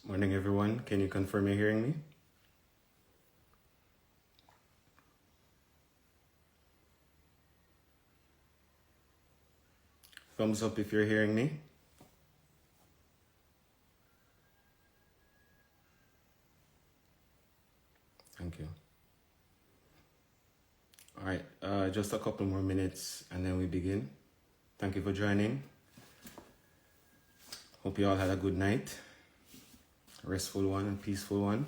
Morning, everyone. Can you confirm you're hearing me? Thumbs up if you're hearing me. Thank you. All right, just a couple more minutes and then we begin. Thank you for joining. Hope you all had a good night. A restful one and peaceful one.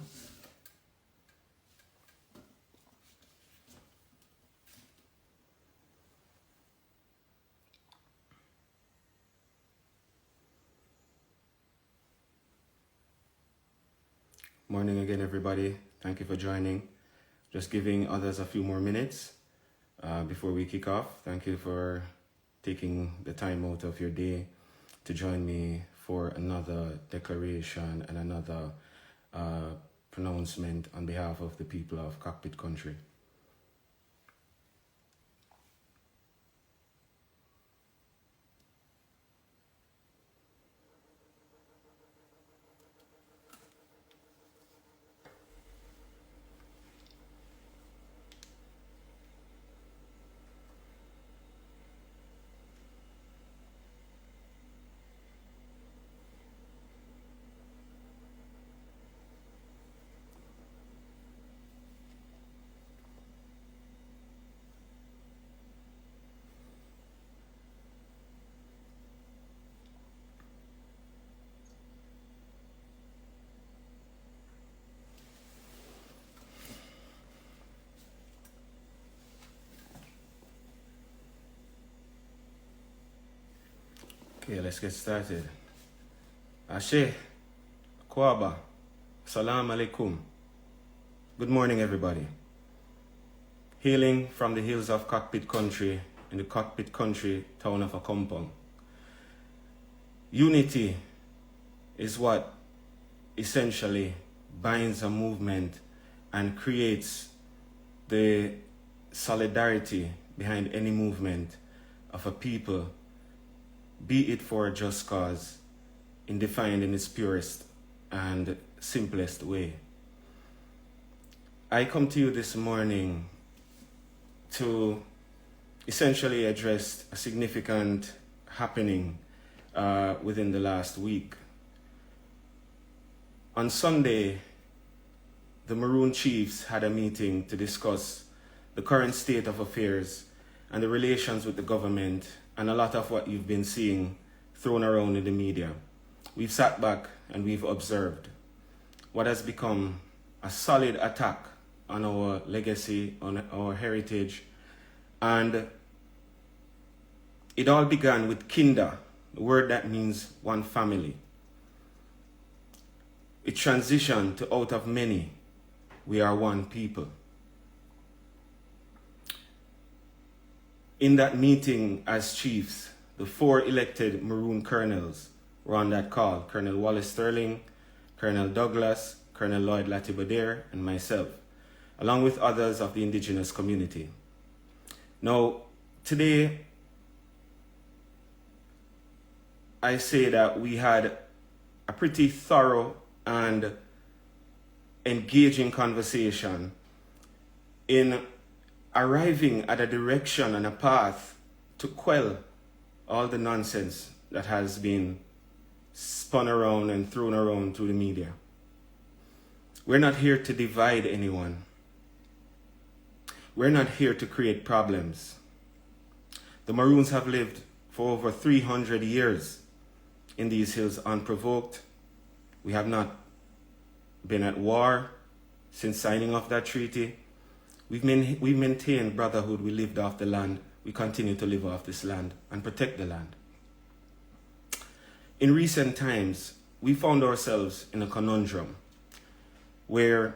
Morning again, everybody. Thank you for joining. Just giving others a few more minutes before we kick off. Thank you for taking the time out of your day to join me for another declaration and another pronouncement on behalf of the people of Cockpit Country. Okay, let's get started. Ashe, Kwaba, Salam Alaikum. Good morning, everybody. Hailing from the hills of Cockpit Country in the Cockpit Country town of Akompong. Unity is what essentially binds a movement and creates the solidarity behind any movement of a people, be it for a just cause, defined in its purest and simplest way. I come to you this morning to essentially address a significant happening within the last week. On Sunday, the Maroon Chiefs had a meeting to discuss the current state of affairs and the relations with the government and a lot of what you've been seeing thrown around in the media. We've sat back and we've observed what has become a solid attack on our legacy, on our heritage, and it all began with Kinda, the word that means one family. It transitioned to out of many, we are one people. In that meeting as chiefs, the 4 elected Maroon colonels were on that call: Colonel Wallace Sterling, Colonel Douglas, Colonel Lloyd Latibadair, and myself, along with others of the indigenous community. Now, today, I say that we had a pretty thorough and engaging conversation in arriving at a direction and a path to quell all the nonsense that has been spun around and thrown around through the media. We're not here to divide anyone. We're not here to create problems. The Maroons have lived for over 300 years in these hills unprovoked. We have not been at war since signing off that treaty. We've maintained brotherhood. We lived off the land. We continue to live off this land and protect the land. In recent times, we found ourselves in a conundrum where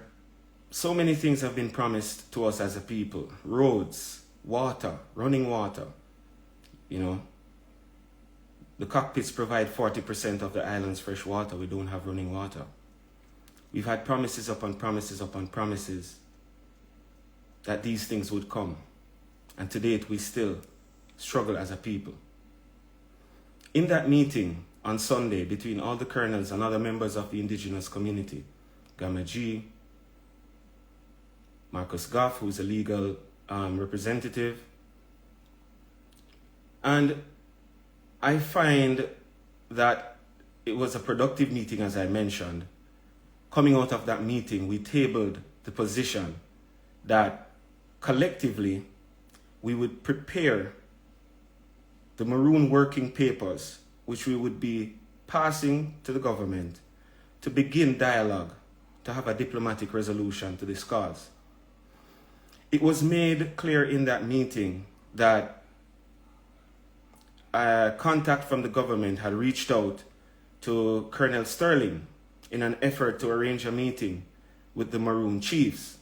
so many things have been promised to us as a people: roads, water, running water. You know, the cockpits provide 40% of the island's fresh water. We don't have running water. We've had promises upon promises upon promises that these things would come. And to date, we still struggle as a people. In that meeting, on Sunday between all the colonels and other members of the indigenous community. Gamma G, Marcus Goff, who's a legal representative. And I find that it was a productive meeting, as I mentioned. Coming out of that meeting, we tabled the position that collectively we would prepare the Maroon working papers, which we would be passing to the government to begin dialogue, to have a diplomatic resolution to this cause. It was made clear in that meeting that a contact from the government had reached out to Colonel Sterling in an effort to arrange a meeting with the Maroon chiefs.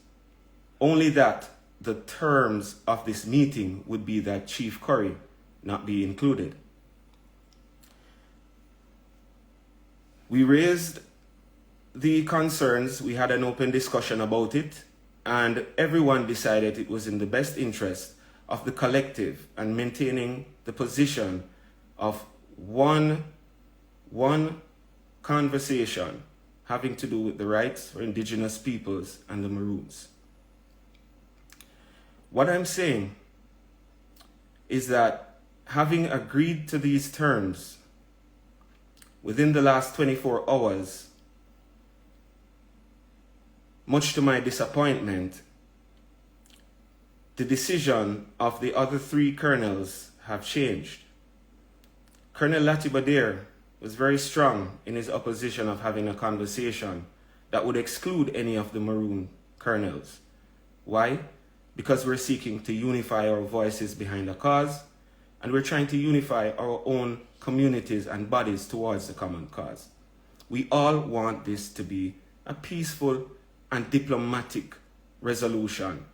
Only that the terms of this meeting would be that Chief Currie not be included. We raised the concerns, we had an open discussion about it, and everyone decided it was in the best interest of the collective and maintaining the position of one conversation having to do with the rights for indigenous peoples and the Maroons. What I'm saying is that having agreed to these terms within the last 24 hours, much to my disappointment, the decision of the other three colonels have changed. Colonel Latibadair was very strong in his opposition of having a conversation that would exclude any of the Maroon colonels. Why? Because we're seeking to unify our voices behind a cause, and we're trying to unify our own communities and bodies towards the common cause. We all want this to be a peaceful and diplomatic resolution.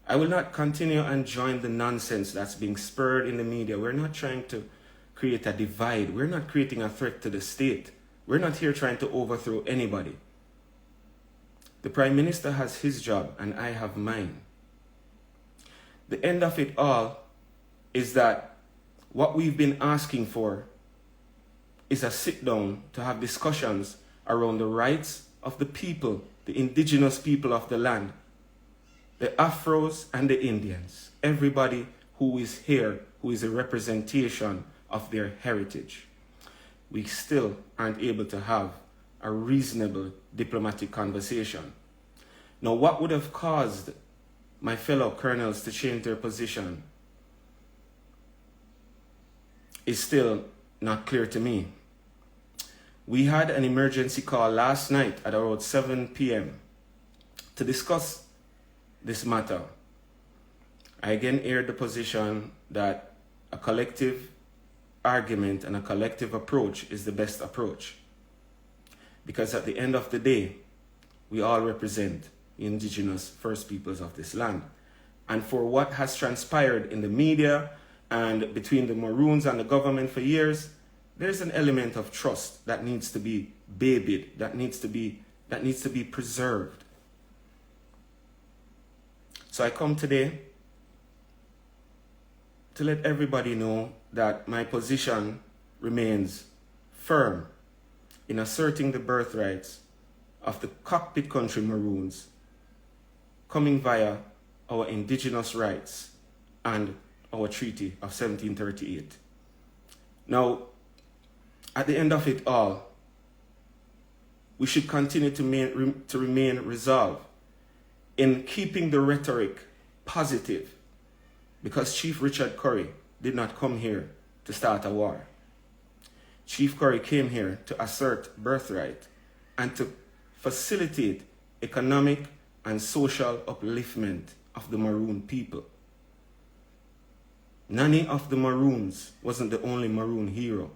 I will not continue and join the nonsense that's being spurred in the media. We're not trying to create a divide. We're not creating a threat to the state. We're not here trying to overthrow anybody. The Prime Minister has his job and I have mine. The end of it all is that what we've been asking for is a sit down to have discussions around the rights of the people, the indigenous people of the land, the Afros and the Indians, everybody who is here, who is a representation of their heritage. We still aren't able to have a reasonable diplomatic conversation. Now, what would have caused my fellow colonels to change their position is still not clear to me. We had an emergency call last night at around 7 p.m. to discuss this matter. I again aired the position that a collective argument and a collective approach is the best approach. Because at the end of the day, we all represent the indigenous first peoples of this land. And for what has transpired in the media and between the Maroons and the government for years, there's an element of trust that needs to be babied, that needs to be preserved. So I come today to let everybody know that my position remains firm in asserting the birthrights of the cockpit country Maroons coming via our indigenous rights and our Treaty of 1738. Now, at the end of it all, we should continue to remain resolved in keeping the rhetoric positive, because Chief Richard Currie did not come here to start a war. Chief Currie came here to assert birthright and to facilitate economic and social upliftment of the Maroon people. None of the Maroons wasn't the only Maroon hero.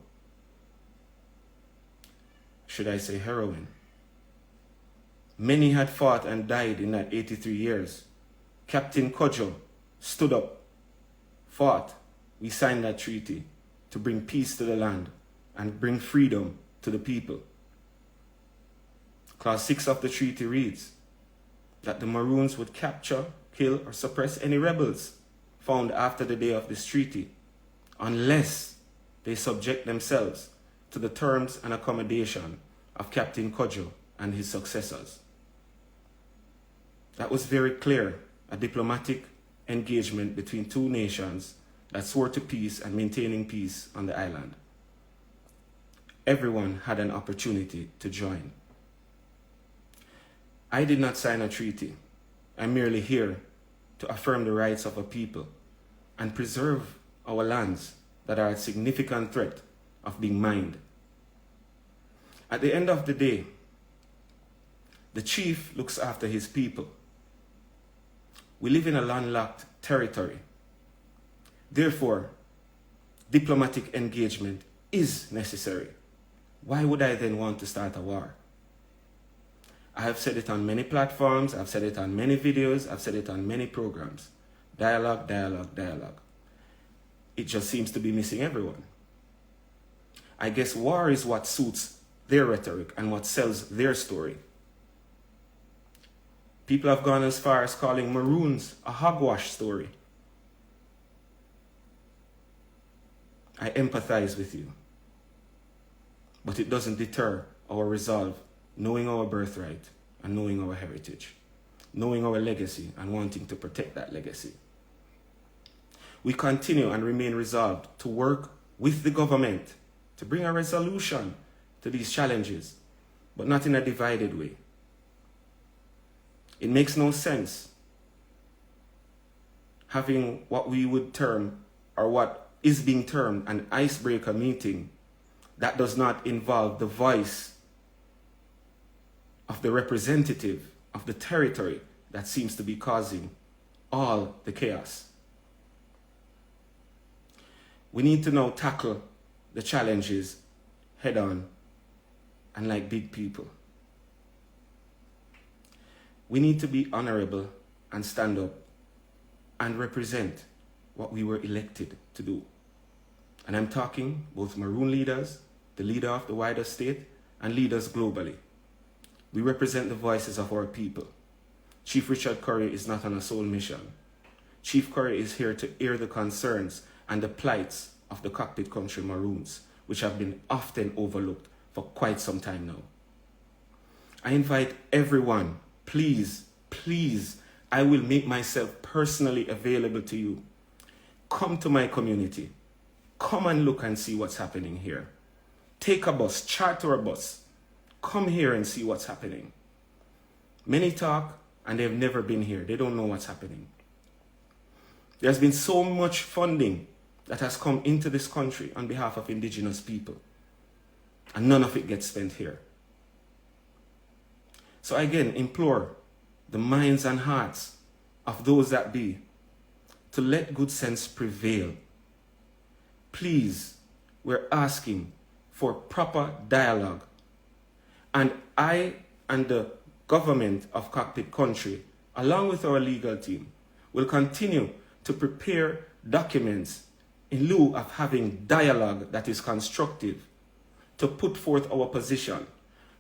Should I say heroine? Many had fought and died in that 83 years. Captain Cudjoe stood up, fought. We signed that treaty to bring peace to the land and bring freedom to the people. Clause 6 of the treaty reads that the Maroons would capture, kill, or suppress any rebels found after the day of this treaty, unless they subject themselves to the terms and accommodation of Captain Cudjoe and his successors. That was very clear, a diplomatic engagement between two nations that swore to peace and maintaining peace on the island. Everyone had an opportunity to join. I did not sign a treaty. I'm merely here to affirm the rights of a people and preserve our lands that are at significant threat of being mined. At the end of the day, the chief looks after his people. We live in a landlocked territory. Therefore, diplomatic engagement is necessary. Why would I then want to start a war? I have said it on many platforms, I've said it on many videos, I've said it on many programs. Dialogue, dialogue, dialogue. It just seems to be missing everyone. I guess war is what suits their rhetoric and what sells their story. People have gone as far as calling Maroons a hogwash story. I empathize with you. But it doesn't deter our resolve, knowing our birthright and knowing our heritage, knowing our legacy and wanting to protect that legacy. We continue and remain resolved to work with the government to bring a resolution to these challenges, but not in a divided way. It makes no sense having what we would term, or what is being termed, an icebreaker meeting that does not involve the voice of the representative of the territory that seems to be causing all the chaos. We need to now tackle the challenges head on and like big people. We need to be honorable and stand up and represent what we were elected to do. And I'm talking both Maroon leaders, the leader of the wider state, and leaders globally. We represent the voices of our people. Chief Richard Currie is not on a sole mission. Chief Currie is here to air the concerns and the plights of the cockpit country Maroons, which have been often overlooked for quite some time now. I invite everyone, please, I will make myself personally available to you. Come to my community. Come and look and see what's happening here. Take a bus, charter a bus. Come here and see what's happening. Many talk and they've never been here. They don't know what's happening. There's been so much funding that has come into this country on behalf of indigenous people, and none of it gets spent here. So again, implore the minds and hearts of those that be to let good sense prevail. Please, we're asking for proper dialogue. And I and the government of Cockpit Country, along with our legal team, will continue to prepare documents in lieu of having dialogue that is constructive to put forth our position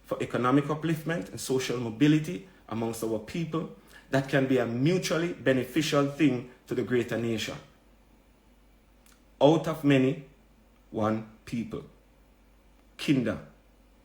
for economic upliftment and social mobility amongst our people that can be a mutually beneficial thing to the greater nation. Out of many, one people. Kinder